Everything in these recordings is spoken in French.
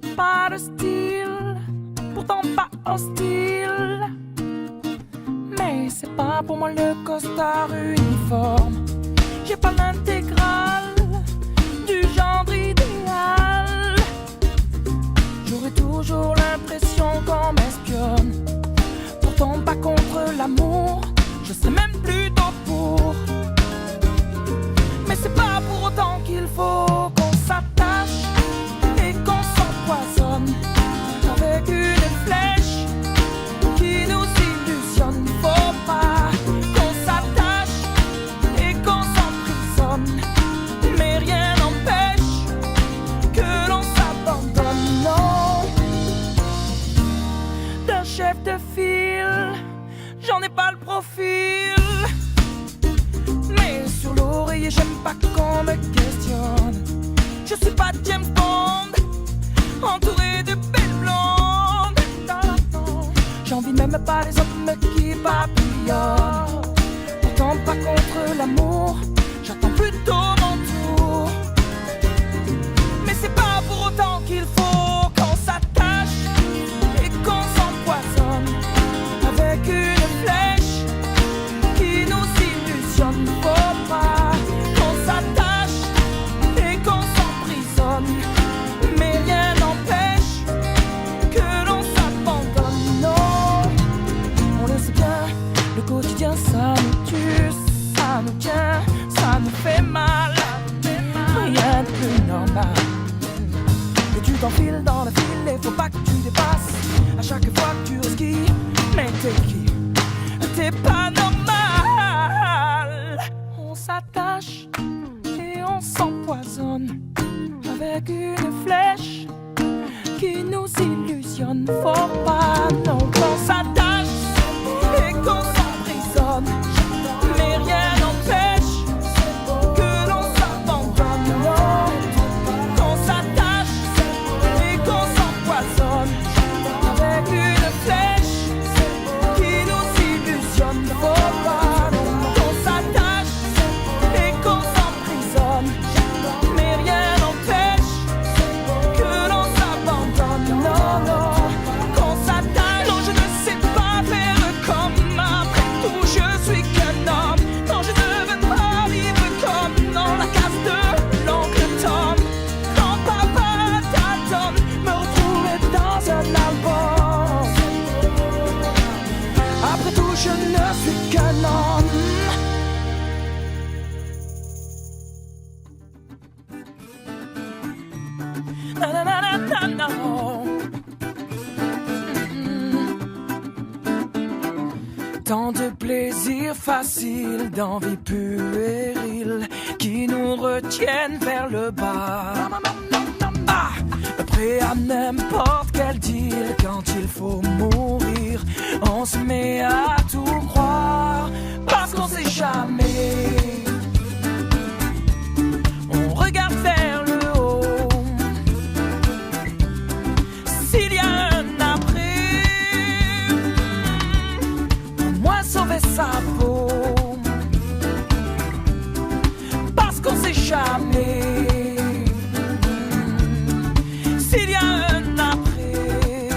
J'ai pas de style, pourtant pas hostile. Mais c'est pas pour moi le costard uniforme. J'ai pas l'intégrale du genre idéal. J'aurais toujours l'impression qu'on m'espionne. Pourtant pas contre l'amour, je sais même plutôt pour. Mais c'est pas pour autant qu'il faut qu'on s'attache et qu'on s'empoisonne avec une flèche qui nous illusionne. Faut pas qu'on s'attache et qu'on s'emprisonne, mais rien n'empêche que l'on s'abandonne. Non, d'un chef de file, j'en ai pas le profil. Mais sur l'oreiller, j'aime pas qu'on me questionne. Je suis pas James Bond, entouré de belles blondes. J'envie même pas les hommes qui papillonnent. Pourtant pas contre l'amour, j'attends plutôt mon tour. Mais c'est pas pour autant qu'il faut qu'on s'attache et qu'on s'empoisonne avec une flèche qui nous illusionne. Faut pas qu'on s'attache et qu'on s'emprisonne, mais rien n'empêche que l'on s'abandonne. Non, on le sait bien, le quotidien ça nous tue, ça nous tient, ça nous fait mal. Rien de plus normal que tu t'enfiles dans le fil et faut pas que tu dépasses à chaque fois que tu risques. Mais t'es qui? T'es pas normal. On s'attache et on s'empoisonne avec une flèche qui nous illusionne. Faut pas non qu'on s'attache et qu'on s'emprisonne, mais rien n'empêche que l'on s'abandonne. Non, qu'on s'attache et qu'on s'empoisonne avec une flèche qui nous illusionne. Faut pas qu'on s'attache et qu'on s'emprisonne, mais rien n'empêche que l'on s'abandonne. Non, non, qu'on s'attache. Non, je ne sais pas faire comme après tout, je suis qu'un homme. Non, je ne veux pas vivre comme dans la case de l'oncle Tom. Quand papa t'attend, me retrouver dans un album. Après tout, je ne suis qu'un homme. Na, na, na, na, na, na. Tant de plaisirs faciles, d'envies puériles qui nous retiennent vers le bas. Ah, prêt à n'importe quel deal quand il faut mourir. On se met à tout croire parce qu'on sait jamais. On regarde vers le haut. S'il y a un après, au moins sauver sa peau. Parce qu'on sait jamais. S'il y a un après,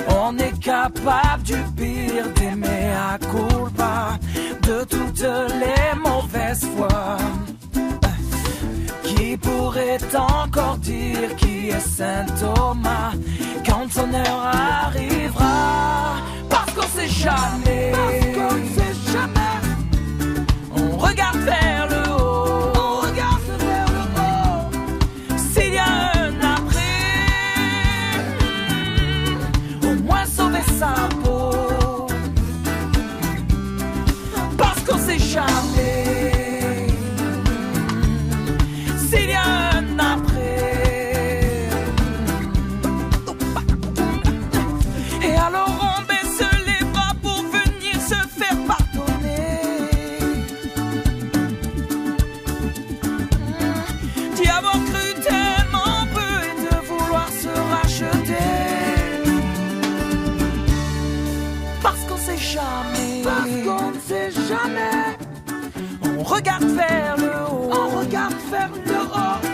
on est capable du pire, d'aimer à culpa, de toutes les mauvaises fois. Qui pourrait encore dire qui est Saint Thomas quand son heure arrivera? Parce qu'on sait jamais. Parce qu'on sait jamais. On regarde vers le haut. On regarde vers le haut. S'il y a un après, au moins sauver sa peau. Parce qu'on sait jamais. S'il y a un après. Et alors on baisse les bras pour venir se faire pardonner. D'y avoir cru tellement peu et de vouloir se racheter. Parce qu'on sait jamais. Parce qu'on ne sait jamais. On regarde vers le haut. On regarde vers le haut.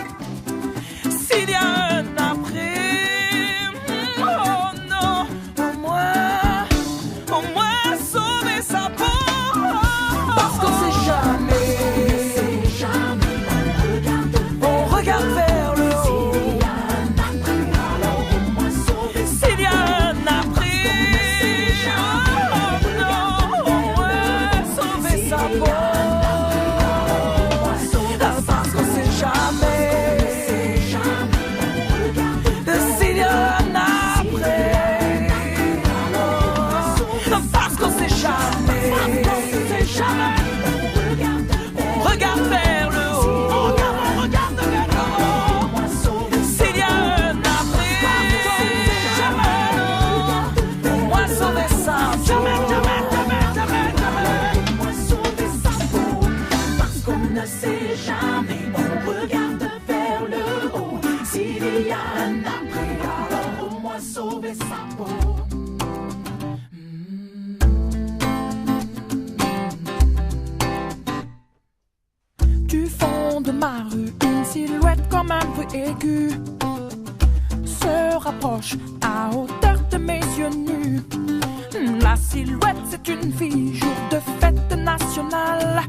l'abri, alors au moins sauver sa peau. Du fond de ma rue, une silhouette comme un bruit aigu se rapproche à hauteur de mes yeux nus. La silhouette, c'est une fille, jour de fête nationale,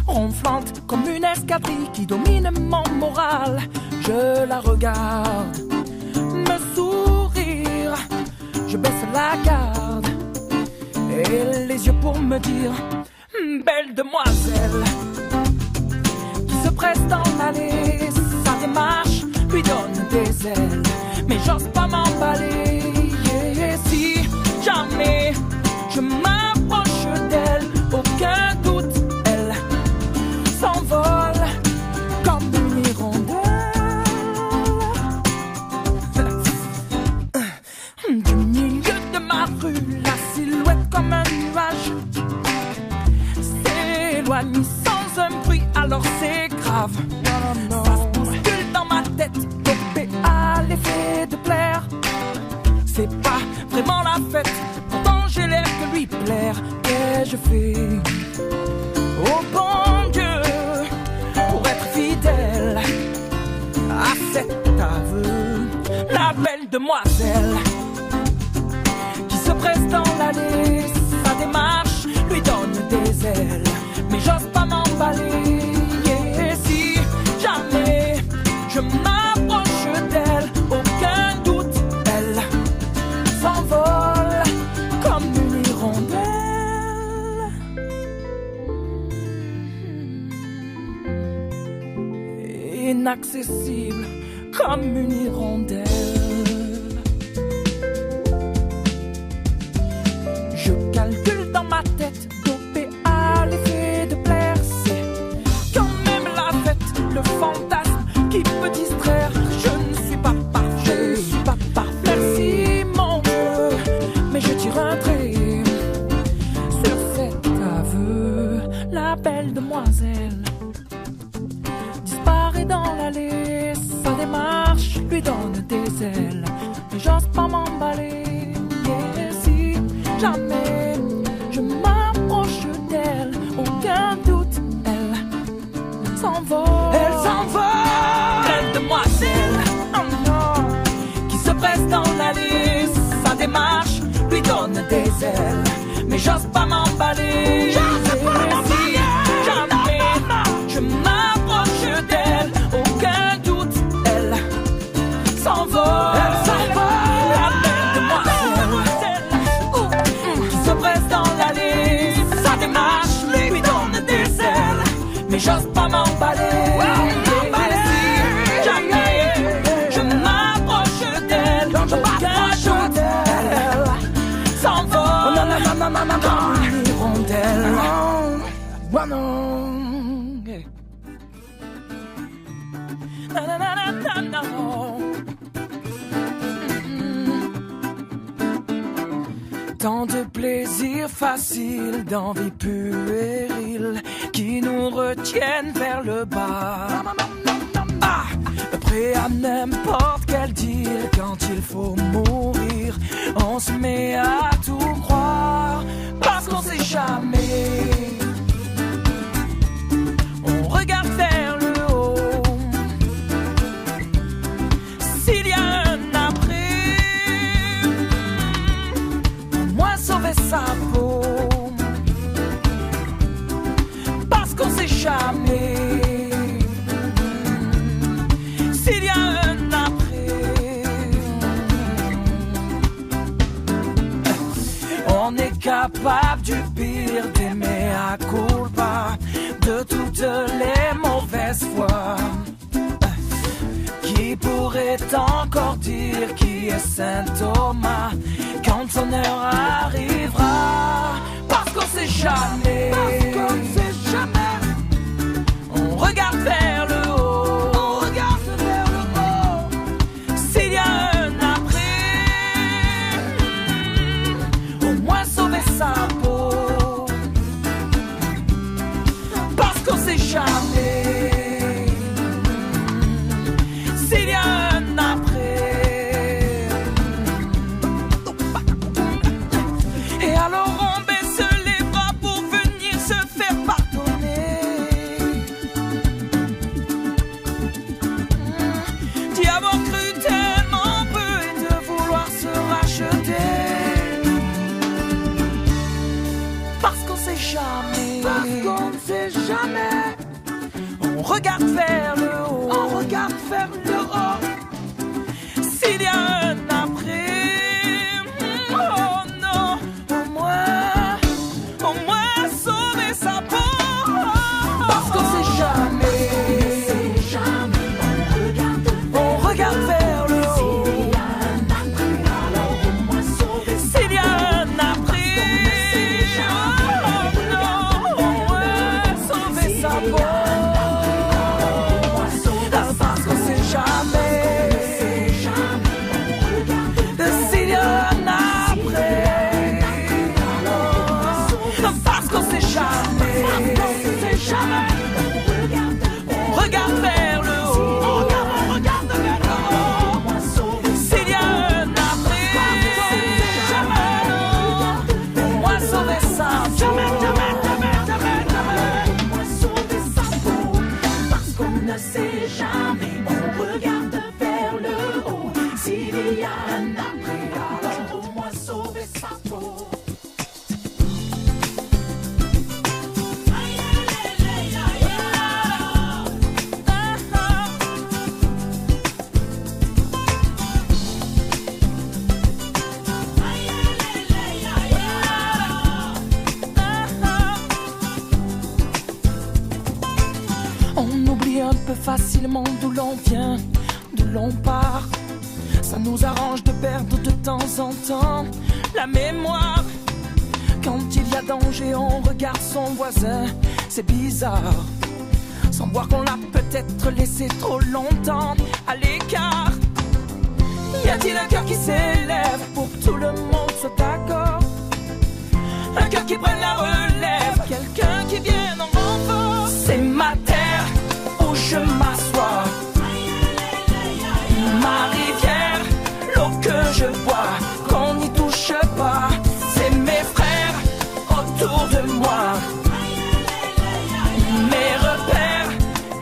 ronflante comme une escadrille qui domine mon moral. Je la regarde me sourire, je baisse la garde et les yeux pour me dire: belle demoiselle. Qui se presse dans l'allée, sa démarche lui donne des ailes, mais j'ose pas m'emballer. Et si jamais je m'approche d'elle, aucun doute, elle s'envole comme une hirondelle. Du milieu de ma rue, la silhouette comme un nuage s'éloigne sans un bruit, alors c'est grave. Ça se bouscule dans ma tête, dopé à l'effet de plaire. C'est pas vraiment la fête, pourtant j'ai l'air de lui plaire. Et je fais au bon Dieu pour être fidèle à cet aveu. La belle demoiselle qui se presse dans l'allée, sa démarche lui donne des ailes, mais j'ose pas m'emballer. Et si jamais je m'approche d'elle, aucun doute, elle s'envole comme une hirondelle. Inaccessible comme une hirondelle. Je calcule dans ma tête, dopé à l'effet de plaire. C'est quand même la fête, le fantasme qui peut distraire. Je ne suis pas parfait, je suis pas parfait. Merci mon Dieu, mais je tire un trait sur cet aveu. La belle demoiselle disparaît dans l'allée, sa démarche lui donne des ailes, mais j'ose pas m'emballer. Et si jamais je m'approche d'elle, aucun doute, elle s'envole. Elle s'envole. Belle demoiselle, oh non, qui se presse dans l'allée, sa démarche lui donne des ailes, mais j'ose pas m'emballer. Si jamais je m'approche d'elle, aucun doute, elle s'envole. Elle s'envole. La belle demoiselle qui se presse dans l'allée, sa démarche lui donne des ailes, mais j'ose pas m'emballer. Si jamais je m'approche d'elle, aucun doute, elle s'envole comme une hirondelle. Oh non. Na, na, na, na, na, na. Tant de plaisirs faciles, d'envies puériles qui nous retiennent vers le bas. Ah, prêt à n'importe quel deal quand il faut mourir. On se met à tout croire parce qu'on sait jamais. On regarde vers le haut. S'il y a un après, au moins sauver sa peau. Parce qu'on sait jamais. S'il y a un après, on est capable du pire, d'aimer à culpa, de toutes les mauvaises fois. Qui pourrait encore dire qui est Saint Thomas quand son heure arrivera? Parce qu'on sait jamais. Parce qu'on sait jamais. On regarde vers le haut. On regarde vers le haut. S'il y a un après, au moins sauver sa peau. Parce qu'on sait jamais. S'il y a un après, Rihanna, Rihanna, au moins sauver sa peau. On oublie un peu facilement d'où l'on vient, d'où l'on part. Ça nous arrange de perdre de temps en temps la mémoire. Quand il y a danger, on regarde son voisin, c'est bizarre. Sans voir qu'on l'a peut-être laissé trop longtemps à l'écart. Y a-t-il un cœur qui s'élève pour que tout le monde soit d'accord? Un cœur qui prenne la relève, quelqu'un qui vienne en renfort. C'est ma terre où je m'assois, ma rivière, l'eau que je bois, qu'on n'y touche pas. C'est mes frères autour de moi, mes repères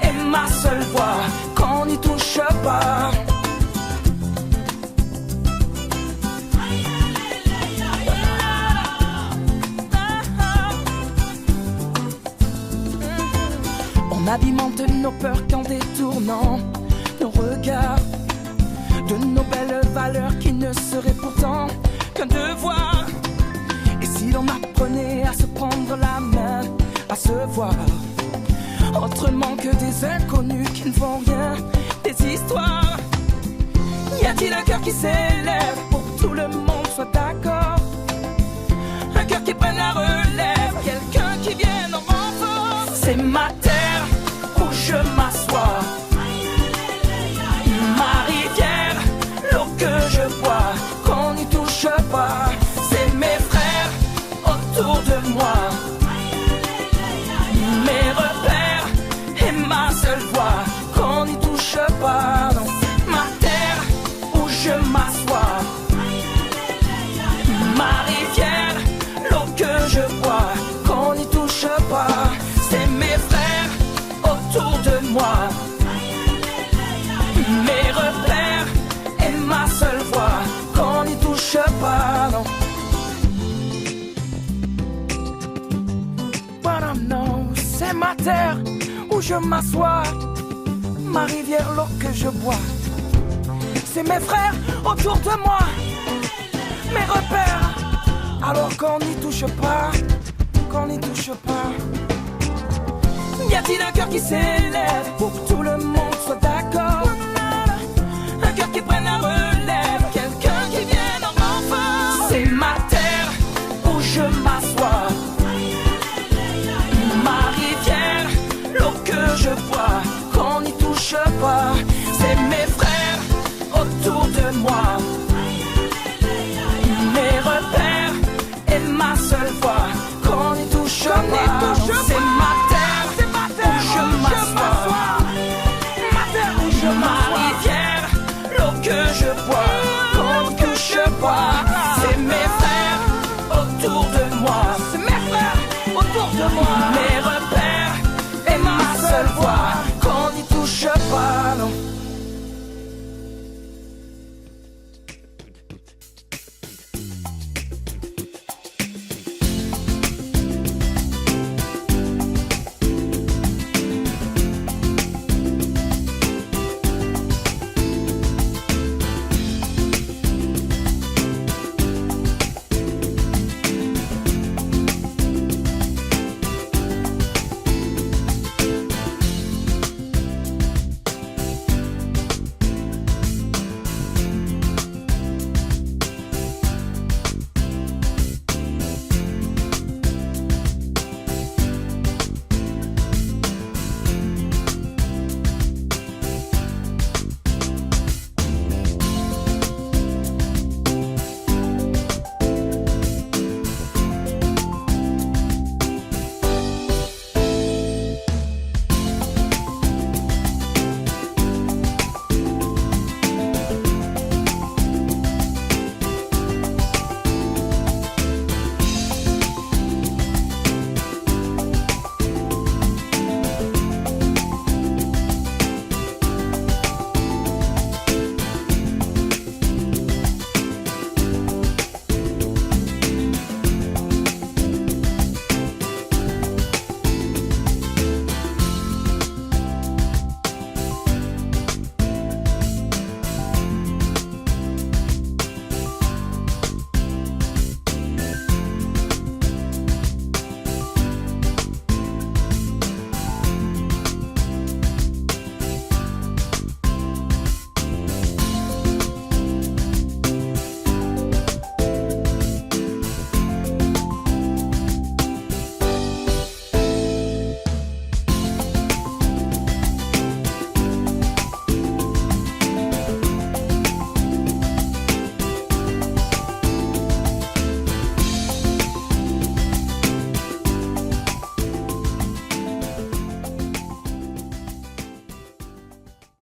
et ma seule voix, qu'on n'y touche pas. On abimente nos peurs qu'en détournant nos regards de nos belles valeurs qui ne seraient pourtant qu'un devoir. Et si l'on apprenait à se prendre la main, à se voir autrement que des inconnus qui ne font rien, des histoires. Y a-t-il un cœur qui s'élève pour que tout le monde soit d'accord? Un cœur qui prenne la relève, quelqu'un qui vienne en renfort. C'est ma terre où je m'assois, ma rivière, l'eau que je bois, qu'on n'y touche pas. C'est mes frères autour de moi, mes repères et ma seule voix, qu'on n'y touche pas. Non. Ma terre où je m'assois, ma rivière, l'eau que je bois, qu'on n'y touche pas. C'est mes frères autour de moi, mes repères et ma seule voix, qu'on n'y touche pas. Non. But I know, c'est ma terre où je m'assois, ma rivière, l'eau que je bois. C'est mes frères autour de moi, mes repères. Alors qu'on n'y touche pas, qu'on n'y touche pas. Y a-t-il un cœur qui s'élève pour que tout le monde soit d'accord? Un cœur qui prenne la relève, quelqu'un qui vienne en renfort. C'est ma terre où je m'assois, ma rivière, l'eau que je bois, qu'on n'y touche pas. C'est mes frères autour de moi, mes repères et ma seule voix, qu'on n'y touche pas. C'est ma terre où je m'assois, ma rivière, l'eau que je bois, qu'on n'y touche pas. C'est mes frères autour de moi, c'est mes frères autour de moi.